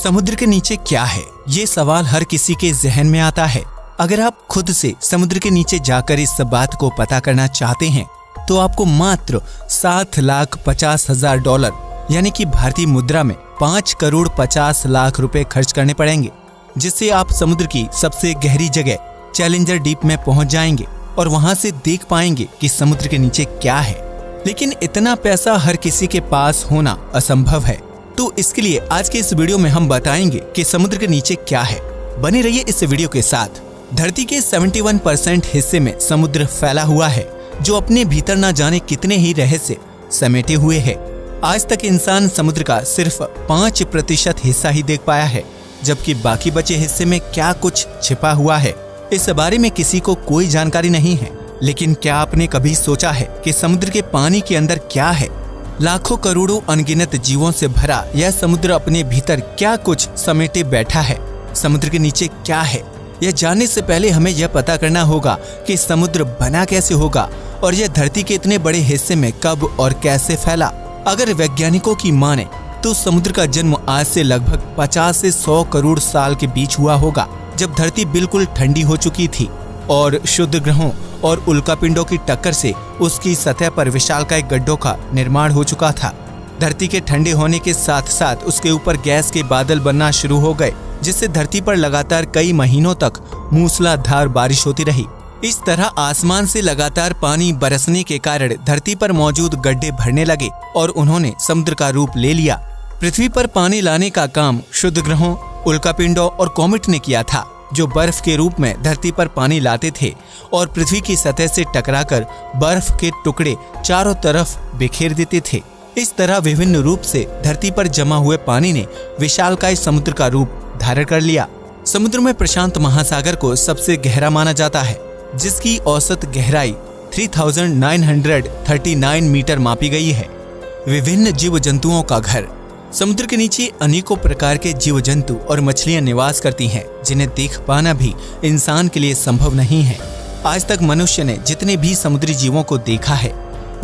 समुद्र के नीचे क्या है, ये सवाल हर किसी के जहन में आता है। अगर आप खुद से समुद्र के नीचे जाकर इस बात को पता करना चाहते हैं तो आपको मात्र $7,50,000 यानी कि भारतीय मुद्रा में 5,50,00,000 रुपए खर्च करने पड़ेंगे, जिससे आप समुद्र की सबसे गहरी जगह चैलेंजर डीप में पहुंच जाएंगे और वहां से देख पाएंगे कि समुद्र के नीचे क्या है। लेकिन इतना पैसा हर किसी के पास होना असंभव है, तो इसके लिए आज के इस वीडियो में हम बताएंगे कि समुद्र के नीचे क्या है। बने रहिए इस वीडियो के साथ। धरती के 71% हिस्से में समुद्र फैला हुआ है, जो अपने भीतर न जाने कितने ही रहस्य समेटे हुए है। आज तक इंसान समुद्र का सिर्फ 5% हिस्सा ही देख पाया है, जबकि बाकी बचे हिस्से में क्या कुछ छिपा हुआ है, इस बारे में किसी को कोई जानकारी नहीं है। लेकिन क्या आपने कभी सोचा है कि समुद्र के पानी के अंदर क्या है? लाखों करोड़ों अनगिनत जीवों से भरा यह समुद्र अपने भीतर क्या कुछ समेटे बैठा है? समुद्र के नीचे क्या है, यह जानने से पहले हमें यह पता करना होगा कि समुद्र बना कैसे होगा और यह धरती के इतने बड़े हिस्से में कब और कैसे फैला। अगर वैज्ञानिकों की माने तो समुद्र का जन्म आज से लगभग 50 से 100 करोड़ साल के बीच हुआ होगा, जब धरती बिल्कुल ठंडी हो चुकी थी और शुद्ध ग्रहों और उल्कापिंडों की टक्कर से उसकी सतह पर विशालकाय गड्ढों का निर्माण हो चुका था। धरती के ठंडे होने के साथ साथ उसके ऊपर गैस के बादल बनना शुरू हो गए, जिससे धरती पर लगातार कई महीनों तक मूसलाधार बारिश होती रही। इस तरह आसमान से लगातार पानी बरसने के कारण धरती पर मौजूद गड्ढे भरने लगे और उन्होंने समुद्र का रूप ले लिया। पृथ्वी पर पानी लाने का काम शुद्ध ग्रहों, उल्कापिंडों और कॉमेट ने किया था, जो बर्फ के रूप में धरती पर पानी लाते थे और पृथ्वी की सतह से टकराकर बर्फ के टुकड़े चारों तरफ बिखेर देते थे। इस तरह विभिन्न रूप से धरती पर जमा हुए पानी ने विशालकाय समुद्र का रूप धारण कर लिया। समुद्र में प्रशांत महासागर को सबसे गहरा माना जाता है, जिसकी औसत गहराई 3,939 मीटर मापी गई है। विभिन्न जीव जंतुओं का घर। समुद्र के नीचे अनेकों प्रकार के जीव जंतु और मछलियां निवास करती हैं, जिन्हें देख पाना भी इंसान के लिए संभव नहीं है। आज तक मनुष्य ने जितने भी समुद्री जीवों को देखा है,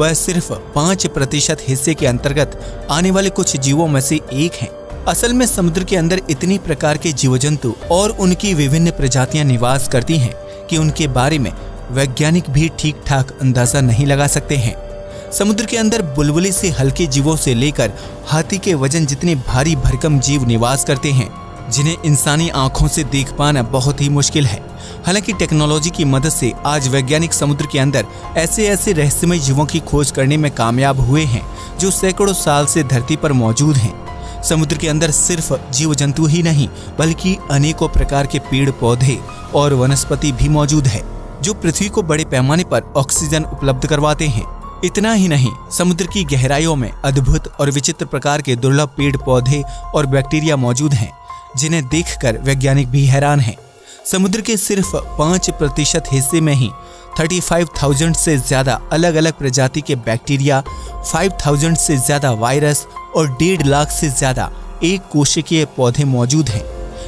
वह सिर्फ 5% हिस्से के अंतर्गत आने वाले कुछ जीवों में से एक हैं। असल में समुद्र के अंदर इतनी प्रकार के जीव जंतु और उनकी विभिन्न प्रजातियां निवास करती हैं कि उनके बारे में वैज्ञानिक भी ठीक ठाक अंदाजा नहीं लगा सकते हैं। समुद्र के अंदर बुलबुली से हल्के जीवों से लेकर हाथी के वजन जितने भारी भरकम जीव निवास करते हैं, जिन्हें इंसानी आंखों से देख पाना बहुत ही मुश्किल है। हालांकि टेक्नोलॉजी की मदद से आज वैज्ञानिक समुद्र के अंदर ऐसे रहस्यमय जीवों की खोज करने में कामयाब हुए हैं, जो सैकड़ों साल से धरती पर मौजूद हैं। समुद्र के अंदर सिर्फ जीव जंतु ही नहीं, बल्कि अनेकों प्रकार के पेड़ पौधे और वनस्पति भी मौजूद है, जो पृथ्वी को बड़े पैमाने पर ऑक्सीजन उपलब्ध करवाते हैं। इतना ही नहीं, समुद्र की गहराइयों में अद्भुत और विचित्र प्रकार के दुर्लभ पेड़ पौधे और बैक्टीरिया मौजूद हैं, जिन्हें देखकर वैज्ञानिक भी हैरान हैं। समुद्र के सिर्फ 5% हिस्से में ही 35,000 से ज्यादा अलग अलग प्रजाति के बैक्टीरिया, 5,000 से ज्यादा वायरस और 1.5 लाख से ज्यादा एक कोशिकीय पौधे मौजूद हैं।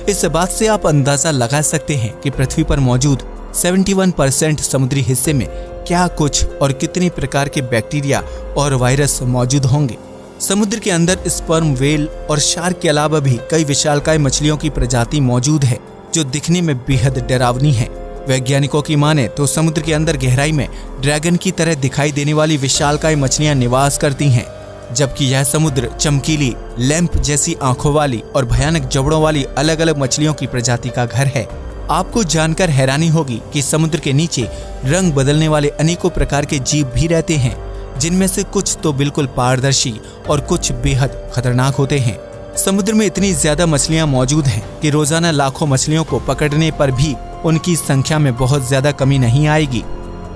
इस बात से आप अंदाजा लगा सकते हैं कि पृथ्वी पर मौजूद 71% समुद्री हिस्से में क्या कुछ और कितने प्रकार के बैक्टीरिया और वायरस मौजूद होंगे। समुद्र के अंदर स्पर्म व्हेल और शार्क के अलावा भी कई विशालकाय मछलियों की प्रजाति मौजूद है, जो दिखने में बेहद डरावनी है। वैज्ञानिकों की माने तो समुद्र के अंदर गहराई में ड्रैगन की तरह दिखाई देने वाली विशालकाय मछलियां निवास करती हैं, जबकि यह समुद्र चमकीली लैंप जैसी आंखों वाली और भयानक जबड़ों वाली अलग अलग मछलियों की प्रजाति का घर है। आपको जानकर हैरानी होगी कि समुद्र के नीचे रंग बदलने वाले अनेकों प्रकार के जीव भी रहते हैं, जिनमें से कुछ तो बिल्कुल पारदर्शी और कुछ बेहद खतरनाक होते हैं। समुद्र में इतनी ज्यादा मछलियां मौजूद हैं कि रोजाना लाखों मछलियों को पकड़ने पर भी उनकी संख्या में बहुत ज्यादा कमी नहीं आएगी।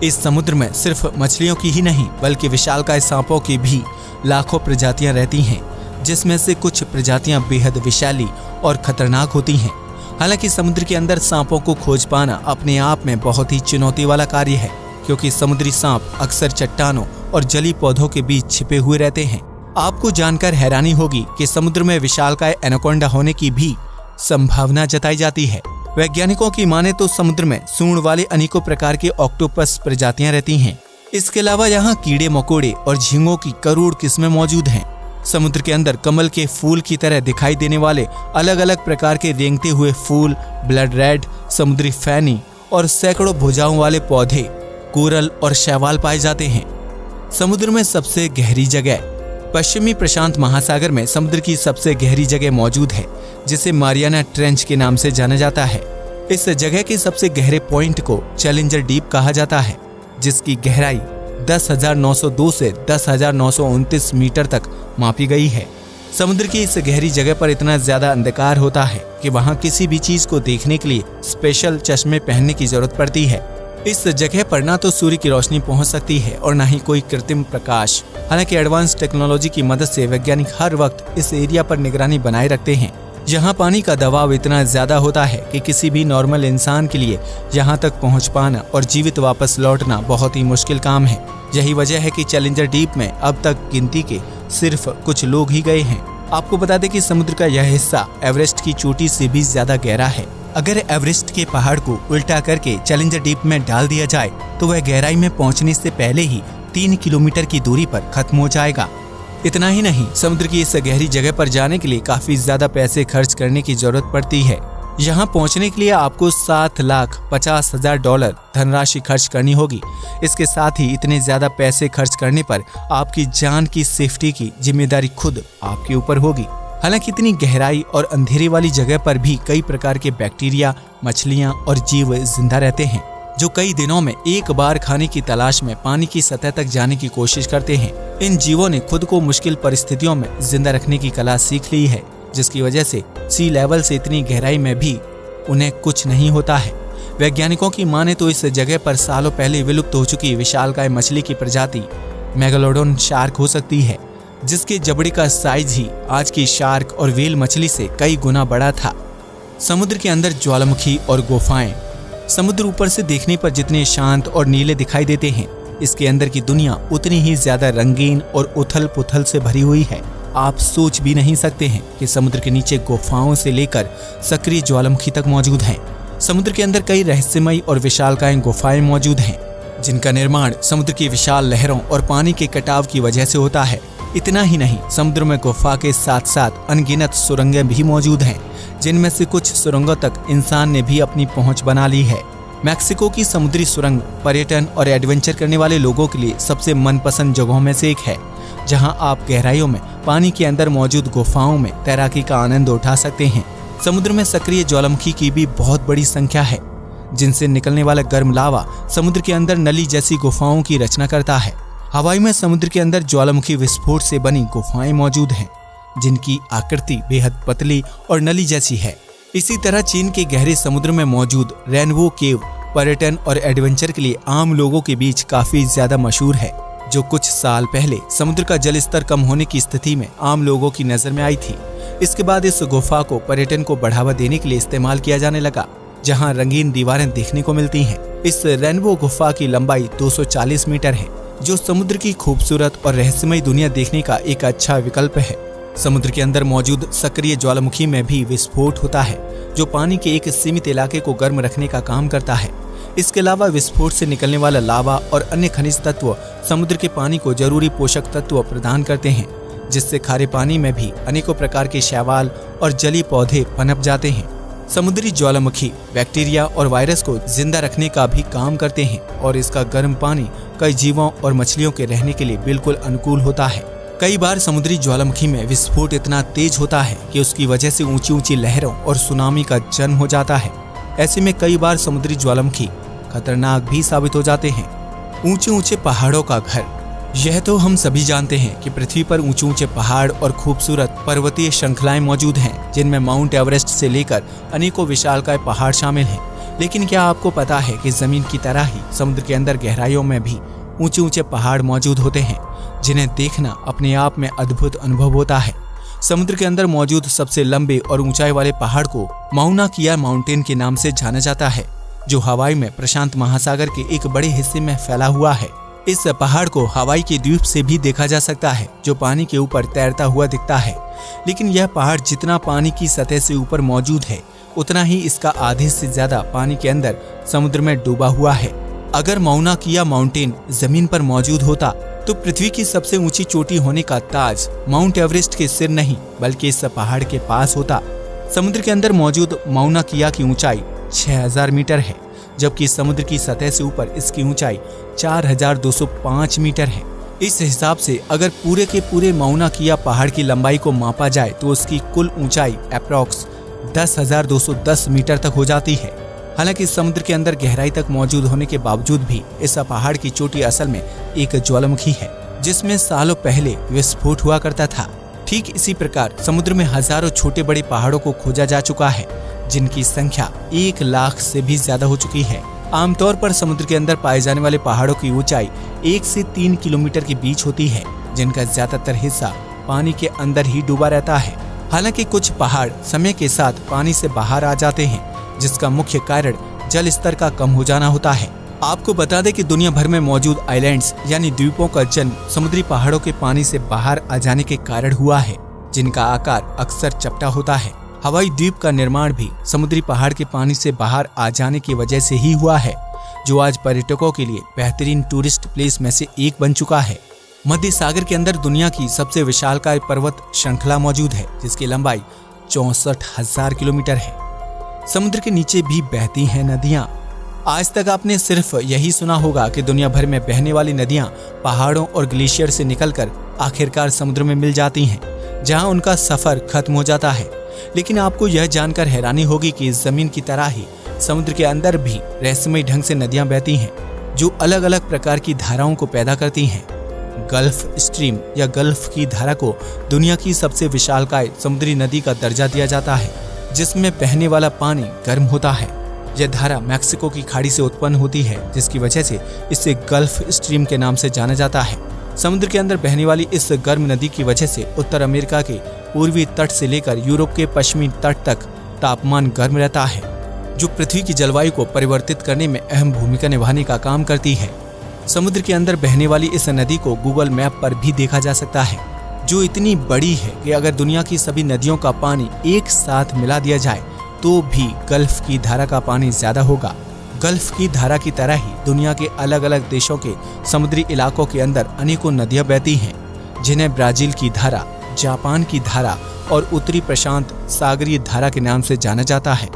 इस समुद्र में सिर्फ मछलियों की ही नहीं, बल्कि विशालकाय सांपों की भी लाखों प्रजातियां रहती हैं, जिसमें से कुछ प्रजातियां बेहद विषैली और खतरनाक होती हैं। हालांकि समुद्र के अंदर सांपों को खोज पाना अपने आप में बहुत ही चुनौती वाला कार्य है, क्योंकि समुद्री सांप अक्सर चट्टानों और जली पौधों के बीच छिपे हुए रहते हैं। आपको जानकर हैरानी होगी कि समुद्र में विशालकाय एनाकोंडा होने की भी संभावना जताई जाती है। वैज्ञानिकों की माने तो समुद्र में सूंड वाले अनेकों प्रकार के ऑक्टोपस प्रजातियां रहती हैं। इसके अलावा यहाँ कीड़े मकोड़े और झींगों की करोड़ किस्में मौजूद हैं। समुद्र के अंदर कमल के फूल की तरह दिखाई देने वाले अलग अलग प्रकार के रेंगते हुए फूल, ब्लड रेड, समुद्री फैनी और सैकड़ों भुजाओं वाले पौधे, कोरल और शैवाल पाए जाते हैं। समुद्र में सबसे गहरी जगह। पश्चिमी प्रशांत महासागर में समुद्र की सबसे गहरी जगह मौजूद है, जिसे मारियाना ट्रेंच के नाम से जाना जाता है। इस जगह के सबसे गहरे पॉइंट को चैलेंजर डीप कहा जाता है, जिसकी गहराई 10,902 से 10,929 मीटर तक मापी गई है। समुद्र की इस गहरी जगह पर इतना ज्यादा अंधकार होता है कि वहां किसी भी चीज को देखने के लिए स्पेशल चश्मे पहनने की जरूरत पड़ती है। इस जगह पर ना तो सूर्य की रोशनी पहुंच सकती है और ना ही कोई कृत्रिम प्रकाश। हालांकि एडवांस टेक्नोलॉजी की मदद से वैज्ञानिक हर वक्त इस एरिया पर निगरानी बनाए रखते हैं। यहाँ पानी का दबाव इतना ज्यादा होता है कि किसी भी नॉर्मल इंसान के लिए यहाँ तक पहुँच पाना और जीवित वापस लौटना बहुत ही मुश्किल काम है। यही वजह है कि चैलेंजर डीप में अब तक गिनती के सिर्फ कुछ लोग ही गए हैं। आपको बता दें कि समुद्र का यह हिस्सा एवरेस्ट की चोटी से भी ज्यादा गहरा है। अगर एवरेस्ट के पहाड़ को उल्टा करके चैलेंजर डीप में डाल दिया जाए तो वह गहराई में पहुंचने से पहले ही 3 किलोमीटर की दूरी पर खत्म हो जाएगा। इतना ही नहीं, समुद्र की इस गहरी जगह पर जाने के लिए काफी ज्यादा पैसे खर्च करने की जरूरत पड़ती है। यहाँ पहुँचने के लिए आपको $7,50,000 धनराशि खर्च करनी होगी। इसके साथ ही इतने ज्यादा पैसे खर्च करने पर आपकी जान की सेफ्टी की जिम्मेदारी खुद आपके ऊपर होगी। हालांकि इतनी गहराई और अंधेरे वाली जगह पर भी कई प्रकार के बैक्टीरिया, मछलियां और जीव जिंदा रहते हैं, जो कई दिनों में एक बार खाने की तलाश में पानी की सतह तक जाने की कोशिश करते हैं। इन जीवों ने खुद को मुश्किल परिस्थितियों में जिंदा रखने की कला सीख ली है, जिसकी वजह से सी लेवल से इतनी गहराई में भी उन्हें कुछ नहीं होता है। वैज्ञानिकों की माने तो इस जगह पर सालों पहले विलुप्त हो चुकी विशालकाय मछली की प्रजाति मेगालोडोन शार्क हो सकती है, जिसके जबड़े का साइज ही आज की शार्क और व्हेल मछली से कई गुना बड़ा था। समुद्र के अंदर ज्वालामुखी और गुफाएं। समुद्र ऊपर से देखने पर जितने शांत और नीले दिखाई देते हैं, इसके अंदर की दुनिया उतनी ही ज्यादा रंगीन और उथल पुथल से भरी हुई है। आप सोच भी नहीं सकते हैं कि समुद्र के नीचे गुफाओं से लेकर सक्रिय ज्वालामुखी तक मौजूद हैं। समुद्र के अंदर कई रहस्यमयी और विशालकाय गुफाएं मौजूद हैं, जिनका निर्माण समुद्र की विशाल लहरों और पानी के कटाव की वजह से होता है। इतना ही नहीं, समुद्र में गुफा के साथ साथ अनगिनत सुरंगें भी मौजूद हैं, जिनमें से कुछ सुरंगों तक इंसान ने भी अपनी पहुंच बना ली है। मैक्सिको की समुद्री सुरंग पर्यटन और एडवेंचर करने वाले लोगों के लिए सबसे मनपसंद जगहों में से एक है, जहां आप गहराइयों में पानी के अंदर मौजूद गुफाओं में तैराकी का आनंद उठा सकते हैं। समुद्र में सक्रिय ज्वालामुखी की भी बहुत बड़ी संख्या है, जिनसे निकलने वाला गर्म लावा समुद्र के अंदर नली जैसी गुफाओं की रचना करता है। हवाई में समुद्र के अंदर ज्वालामुखी विस्फोट से बनी गुफाएं मौजूद हैं, जिनकी आकृति बेहद पतली और नली जैसी है। इसी तरह चीन के गहरे समुद्र में मौजूद रेनबो केव पर्यटन और एडवेंचर के लिए आम लोगों के बीच काफी ज्यादा मशहूर है, जो कुछ साल पहले समुद्र का जल स्तर कम होने की स्थिति में आम लोगों की नजर में आई थी। इसके बाद इस गुफा को पर्यटन को बढ़ावा देने के लिए इस्तेमाल किया जाने लगा, जहां रंगीन दीवारें देखने को मिलती हैं। इस रेनबो गुफा की लंबाई 240 मीटर है, जो समुद्र की खूबसूरत और रहस्यमयी दुनिया देखने का एक अच्छा विकल्प है। समुद्र के अंदर मौजूद सक्रिय ज्वालामुखी में भी विस्फोट होता है, जो पानी के एक सीमित इलाके को गर्म रखने का काम करता है। इसके अलावा विस्फोट से निकलने वाला लावा और अन्य खनिज तत्व समुद्र के पानी को जरूरी पोषक तत्व प्रदान करते हैं, जिससे खारे पानी में भी अनेकों प्रकार के शैवाल और जलीय पौधे पनप जाते हैं। समुद्री ज्वालामुखी बैक्टीरिया और वायरस को जिंदा रखने का भी काम करते हैं, और इसका गर्म पानी कई जीवों और मछलियों के रहने के लिए बिल्कुल अनुकूल होता है। कई बार समुद्री ज्वालामुखी में विस्फोट इतना तेज होता है कि उसकी वजह से ऊंची ऊंची लहरों और सुनामी का जन्म हो जाता है। ऐसे में कई बार समुद्री ज्वालामुखी खतरनाक भी साबित हो जाते हैं। ऊंचे ऊंचे पहाड़ों का घर। यह तो हम सभी जानते हैं कि पृथ्वी पर ऊंचे ऊंचे पहाड़ और खूबसूरत पर्वतीय श्रृंखलाएं मौजूद हैं, जिनमें माउंट एवरेस्ट से लेकर अनेकों विशालकाय पहाड़ शामिल हैं। लेकिन क्या आपको पता है कि जमीन की तरह ही समुद्र के अंदर गहराइयों में भी ऊंचे ऊंचे पहाड़ मौजूद होते हैं, जिन्हें देखना अपने आप में अद्भुत अनुभव होता है। समुद्र के अंदर मौजूद सबसे लंबे और ऊंचाई वाले पहाड़ को माउना किया माउंटेन के नाम से जाना जाता है, जो हवाई में प्रशांत महासागर के एक बड़े हिस्से में फैला हुआ है। इस पहाड़ को हवाई के द्वीप से भी देखा जा सकता है, जो पानी के ऊपर तैरता हुआ दिखता है। लेकिन यह पहाड़ जितना पानी की सतह से ऊपर मौजूद है, उतना ही इसका आधे से ज्यादा पानी के अंदर समुद्र में डूबा हुआ है। अगर माउना किया माउंटेन जमीन पर मौजूद होता तो पृथ्वी की सबसे ऊंची चोटी होने का ताज माउंट एवरेस्ट के सिर नहीं बल्कि इस पहाड़ के पास होता। समुद्र के अंदर मौजूद माउना किया की ऊंचाई 6000 मीटर है, जबकि समुद्र की सतह से ऊपर इसकी ऊंचाई 4205 मीटर है। इस हिसाब से अगर पूरे के पूरे माउना किया पहाड़ की लंबाई को मापा जाए तो उसकी कुल ऊंचाई अप्रॉक्स 10,210 मीटर तक हो जाती है। हालांकि समुद्र के अंदर गहराई तक मौजूद होने के बावजूद भी इस पहाड़ की चोटी असल में एक ज्वालामुखी है, जिसमें सालों पहले विस्फोट हुआ करता था। ठीक इसी प्रकार समुद्र में हजारों छोटे बड़े पहाड़ों को खोजा जा चुका है, जिनकी संख्या 1 लाख से भी ज्यादा हो चुकी है। आमतौर पर समुद्र के अंदर पाए जाने वाले पहाड़ों की ऊंचाई 1 से 3 किलोमीटर के बीच होती है, जिनका ज्यादातर हिस्सा पानी के अंदर ही डूबा रहता है। हालांकि कुछ पहाड़ समय के साथ पानी से बाहर आ जाते हैं, जिसका मुख्य कारण जल स्तर का कम हो जाना होता है। आपको बता दें कि दुनिया भर में मौजूद आइलैंड्स यानी द्वीपों का जन्म समुद्री पहाड़ों के पानी से बाहर आ जाने के कारण हुआ है, जिनका आकार अक्सर चपटा होता है। हवाई द्वीप का निर्माण भी समुद्री पहाड़ के पानी से बाहर आ जाने की वजह से ही हुआ है, जो आज पर्यटकों के लिए बेहतरीन टूरिस्ट प्लेस में से एक बन चुका है। मध्य सागर के अंदर दुनिया की सबसे विशालकाय पर्वत श्रृंखला मौजूद है, जिसकी लंबाई 64,000 किलोमीटर है। समुद्र के नीचे भी बहती हैं नदियां। आज तक आपने सिर्फ यही सुना होगा कि दुनिया भर में बहने वाली नदियां पहाड़ों और ग्लेशियर से निकलकर आखिरकार समुद्र में मिल जाती हैं, जहां उनका सफर खत्म हो जाता है। लेकिन आपको यह जानकर हैरानी होगी कि जमीन की तरह ही समुद्र के अंदर भी रहस्यमय ढंग से नदियां बहती हैं, जो अलग अलग प्रकार की धाराओं को पैदा करती हैं। गल्फ स्ट्रीम या गल्फ की धारा को दुनिया की सबसे विशालकाय समुद्री नदी का दर्जा दिया जाता है, जिसमें बहने वाला पानी गर्म होता है। यह धारा मैक्सिको की खाड़ी से उत्पन्न होती है, जिसकी वजह से इसे गल्फ स्ट्रीम के नाम से जाना जाता है। समुद्र के अंदर बहने वाली इस गर्म नदी की वजह से उत्तर अमेरिका के पूर्वी तट से लेकर यूरोप के पश्चिमी तट तक तापमान गर्म रहता है, जो पृथ्वी की जलवायु को परिवर्तित करने में अहम भूमिका निभाने का काम करती है। समुद्र के अंदर बहने वाली इस नदी को गूगल मैप पर भी देखा जा सकता है, जो इतनी बड़ी है कि अगर दुनिया की सभी नदियों का पानी एक साथ मिला दिया जाए तो भी गल्फ की धारा का पानी ज्यादा होगा। गल्फ की धारा की तरह ही दुनिया के अलग अलग देशों के समुद्री इलाकों के अंदर अनेकों नदियां बहती हैं, जिन्हें ब्राजील की धारा, जापान की धारा और उत्तरी प्रशांत सागरीय धारा के नाम से जाना जाता है।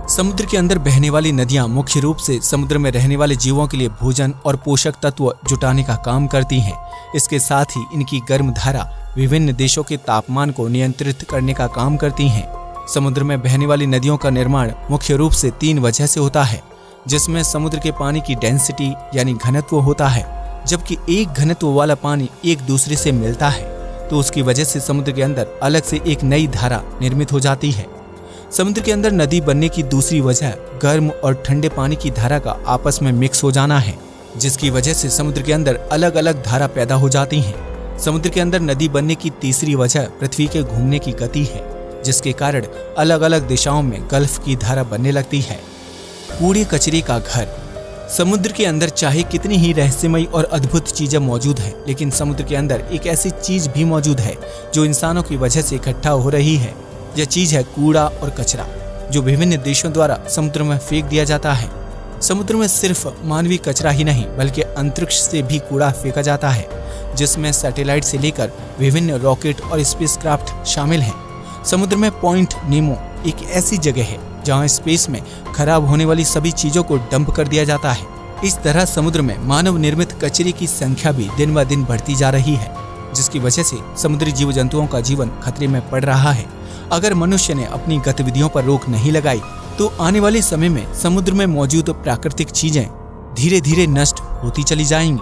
समुद्र के अंदर बहने वाली नदियां मुख्य रूप से समुद्र में रहने वाले जीवों के लिए भोजन और पोषक तत्व जुटाने का काम करती हैं। इसके साथ ही इनकी गर्म धारा विभिन्न देशों के तापमान को नियंत्रित करने का काम करती हैं। समुद्र में बहने वाली नदियों का निर्माण मुख्य रूप से 3 वजह से होता है, जिसमें समुद्र के पानी की डेंसिटी यानी घनत्व होता है। जबकि एक घनत्व वाला पानी एक दूसरे से मिलता है तो उसकी वजह से समुद्र के अंदर अलग से एक नई धारा निर्मित हो जाती है। समुद्र के अंदर नदी बनने की दूसरी वजह गर्म और ठंडे पानी की धारा का आपस में मिक्स हो जाना है, जिसकी वजह से समुद्र के अंदर अलग अलग धारा पैदा हो जाती हैं। समुद्र के अंदर नदी बनने की तीसरी वजह पृथ्वी के घूमने की गति है, जिसके कारण अलग अलग दिशाओं में गल्फ की धारा बनने लगती है। कूड़े कचरे का घर। समुद्र के अंदर चाहे कितनी ही रहस्यमय और अद्भुत चीजें मौजूद हैं, लेकिन समुद्र के अंदर एक ऐसी चीज भी मौजूद है जो इंसानों की वजह से इकट्ठा हो रही है। यह चीज है कूड़ा और कचरा, जो विभिन्न देशों द्वारा समुद्र में फेंक दिया जाता है। समुद्र में सिर्फ मानवीय कचरा ही नहीं बल्कि अंतरिक्ष से भी कूड़ा फेंका जाता है, जिसमें सैटेलाइट से लेकर विभिन्न रॉकेट और स्पेसक्राफ्ट शामिल हैं। समुद्र में पॉइंट नेमो एक ऐसी जगह है जहां स्पेस में खराब होने वाली सभी चीजों को डंप कर दिया जाता है। इस तरह समुद्र में मानव निर्मित कचरे की संख्या भी दिन ब दिन बढ़ती जा रही है, जिसकी वजह से समुद्री जीव जंतुओं का जीवन खतरे में पड़ रहा है। अगर मनुष्य ने अपनी गतिविधियों पर रोक नहीं लगाई तो आने वाले समय में समुद्र में मौजूद प्राकृतिक चीजें धीरे धीरे नष्ट होती चली जाएंगी।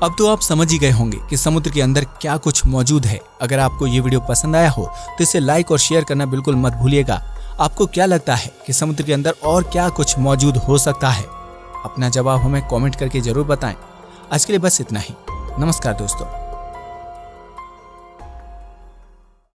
अब तो आप समझ ही गए होंगे कि समुद्र के अंदर क्या कुछ मौजूद है। अगर आपको ये वीडियो पसंद आया हो तो इसे लाइक और शेयर करना बिल्कुल मत भूलिएगा। आपको क्या लगता है कि समुद्र के अंदर और क्या कुछ मौजूद हो सकता है? अपना जवाब हमें कमेंट करके जरूर बताएं। आज के लिए बस इतना ही। नमस्कार दोस्तों।